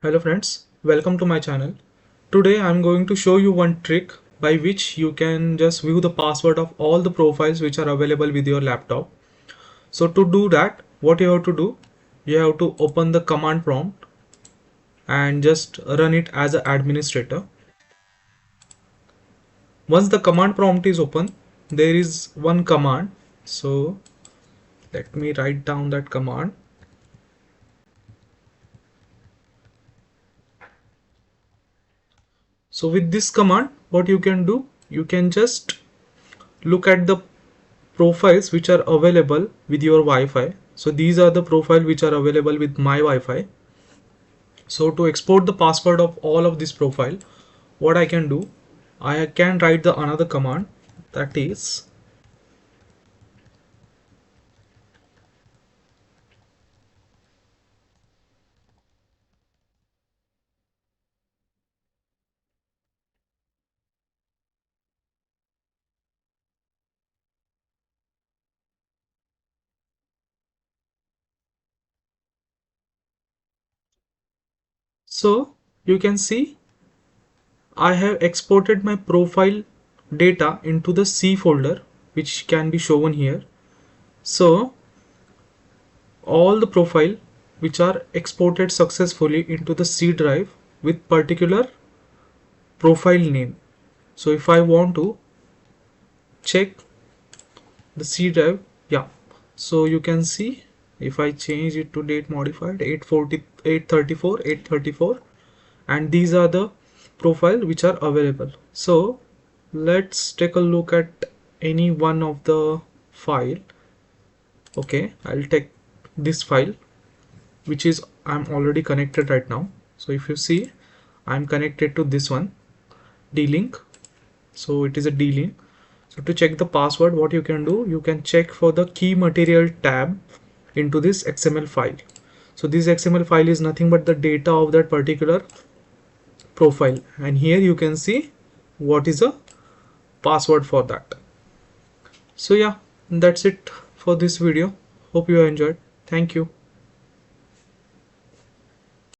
Hello friends, welcome to my channel. Today I'm going to show you one trick by which you can just view the password of all the profiles which are available with your laptop. So to do that, what you have to do, you have to open the command prompt and just run it as an administrator. Once the command prompt is open, there is one command. So let me write down that command. So with this command, what you can do, you can just look at the profiles which are available with your Wi-Fi. So these are the profile which are available with my Wi-Fi. So to export the password of all of this profile, what I can do, I can write the another command, that is so you can see I have exported my profile data into the C folder, which can be shown here. So all the profile which are exported successfully into the C drive with particular profile name. So if I want to check the C drive, yeah, so you can see if I change it to date modified 840 834 834, and these are the profile which are available. So let's take a look at any one of the file. Okay, I'll take this file which is I'm already connected right now. So if you see, I'm connected to this one, D-Link. So it is a D-Link. So to check the password, what you can do, you can check for the key material tab into this XML file. So this XML file is nothing but the data of that particular profile, and here you can see what is the password for that. So yeah, that's it for this video. Hope you enjoyed. Thank you.